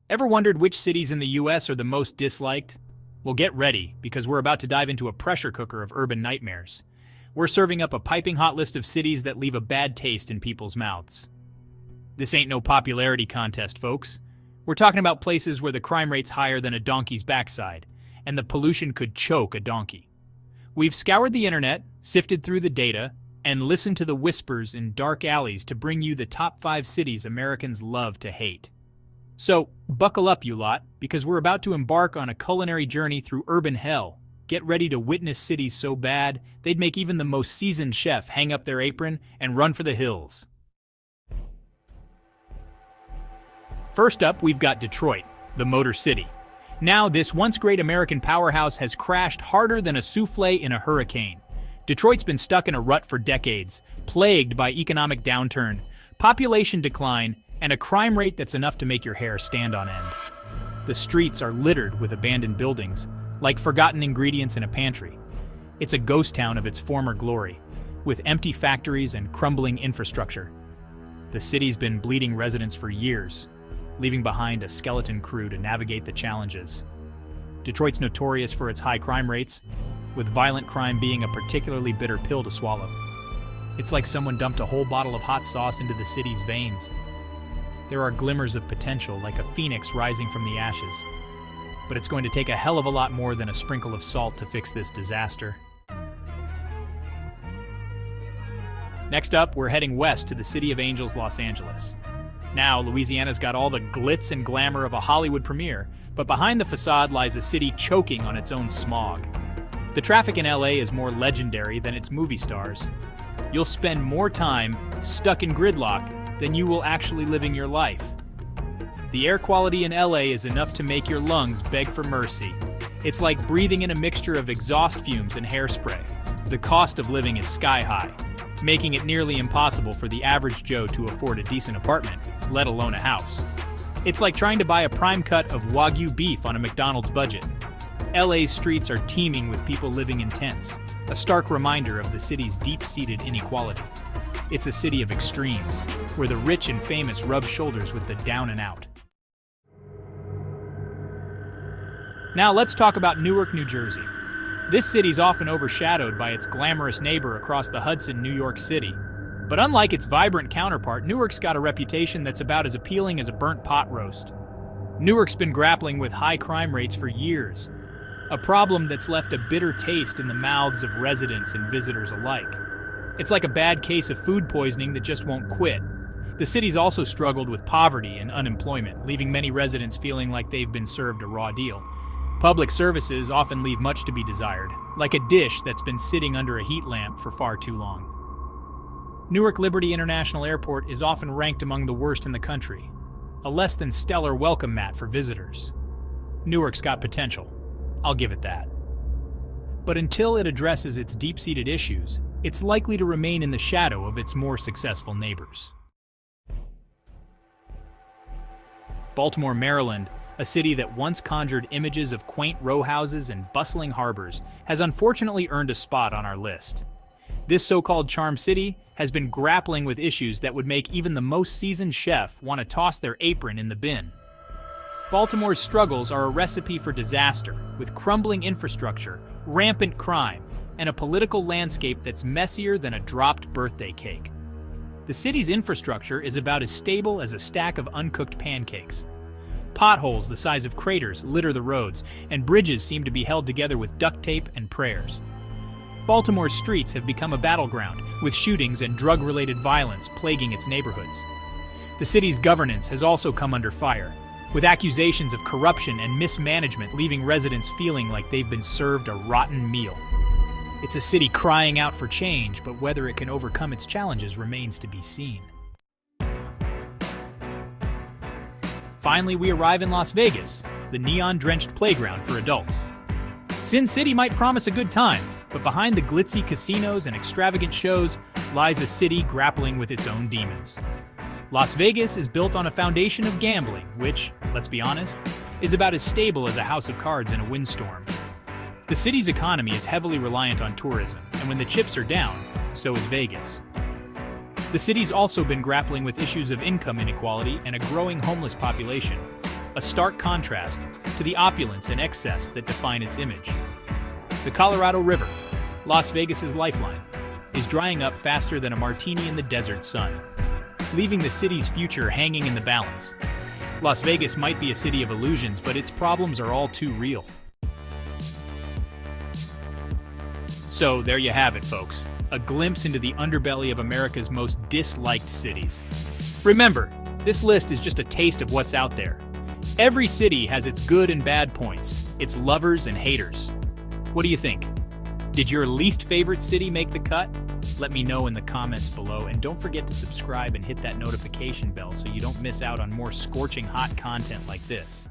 Ever wondered which cities in the US are the most disliked? Well, get ready, because we're about to dive into a pressure cooker of urban nightmares. We're serving up a piping hot list of cities that leave a bad taste in people's mouths. This ain't no popularity contest, folks. We're talking about places where the crime rate's higher than a donkey's backside, and the pollution could choke a donkey. We've scoured the internet, sifted through the data, and listened to the whispers in dark alleys to bring you the top 5 cities Americans love to hate. So, buckle up, you lot, because we're about to embark on a culinary journey through urban hell. Get ready to witness cities so bad, they'd make even the most seasoned chef hang up their apron and run for the hills. First up, we've got Detroit, the Motor City. Now, this once great American powerhouse has crashed harder than a souffle in a hurricane. Detroit's been stuck in a rut for decades, plagued by economic downturn, population decline, and a crime rate that's enough to make your hair stand on end. The streets are littered with abandoned buildings, like forgotten ingredients in a pantry. It's a ghost town of its former glory, with empty factories and crumbling infrastructure. The city's been bleeding residents for years, leaving behind a skeleton crew to navigate the challenges. Detroit's notorious for its high crime rates, with violent crime being a particularly bitter pill to swallow. It's like someone dumped a whole bottle of hot sauce into the city's veins. There are glimmers of potential, like a phoenix rising from the ashes. But it's going to take a hell of a lot more than a sprinkle of salt to fix this disaster. Next up, we're heading west to the City of Angels, Los Angeles. Now, Louisiana's got all the glitz and glamour of a Hollywood premiere, but behind the facade lies a city choking on its own smog. The traffic in LA is more legendary than its movie stars. You'll spend more time stuck in gridlock than you will actually living your life. The air quality in LA is enough to make your lungs beg for mercy. It's like breathing in a mixture of exhaust fumes and hairspray. The cost of living is sky high, making it nearly impossible for the average Joe to afford a decent apartment, let alone a house. It's like trying to buy a prime cut of Wagyu beef on a McDonald's budget. LA's streets are teeming with people living in tents, a stark reminder of the city's deep-seated inequality. It's a city of extremes, where the rich and famous rub shoulders with the down and out. Now let's talk about Newark, New Jersey. This city's often overshadowed by its glamorous neighbor across the Hudson, New York City. But unlike its vibrant counterpart, Newark's got a reputation that's about as appealing as a burnt pot roast. Newark's been grappling with high crime rates for years, a problem that's left a bitter taste in the mouths of residents and visitors alike. It's like a bad case of food poisoning that just won't quit. The city's also struggled with poverty and unemployment, leaving many residents feeling like they've been served a raw deal. Public services often leave much to be desired, like a dish that's been sitting under a heat lamp for far too long. Newark Liberty International Airport is often ranked among the worst in the country, a less than stellar welcome mat for visitors. Newark's got potential, I'll give it that. But until it addresses its deep-seated issues, it's likely to remain in the shadow of its more successful neighbors. Baltimore, Maryland, a city that once conjured images of quaint row houses and bustling harbors, has unfortunately earned a spot on our list. This so-called charm city has been grappling with issues that would make even the most seasoned chef want to toss their apron in the bin. Baltimore's struggles are a recipe for disaster, with crumbling infrastructure, rampant crime, and a political landscape that's messier than a dropped birthday cake. The city's infrastructure is about as stable as a stack of uncooked pancakes. Potholes the size of craters litter the roads, and bridges seem to be held together with duct tape and prayers. Baltimore's streets have become a battleground, with shootings and drug-related violence plaguing its neighborhoods. The city's governance has also come under fire, with accusations of corruption and mismanagement leaving residents feeling like they've been served a rotten meal. It's a city crying out for change, but whether it can overcome its challenges remains to be seen. Finally, we arrive in Las Vegas, the neon-drenched playground for adults. Sin City might promise a good time, but behind the glitzy casinos and extravagant shows lies a city grappling with its own demons. Las Vegas is built on a foundation of gambling, which, let's be honest, is about as stable as a house of cards in a windstorm. The city's economy is heavily reliant on tourism, and when the chips are down, so is Vegas. The city's also been grappling with issues of income inequality and a growing homeless population. a stark contrast to the opulence and excess that define its image. The Colorado River, Las Vegas's lifeline, is drying up faster than a martini in the desert sun, leaving the city's future hanging in the balance. Las Vegas might be a city of illusions, but its problems are all too real. So there you have it, folks. A glimpse into the underbelly of America's most disliked cities. Remember, this list is just a taste of what's out there. Every city has its good and bad points, its lovers and haters. What do you think? Did your least favorite city make the cut? Let me know in the comments below, and don't forget to subscribe and hit that notification bell so you don't miss out on more scorching hot content like this.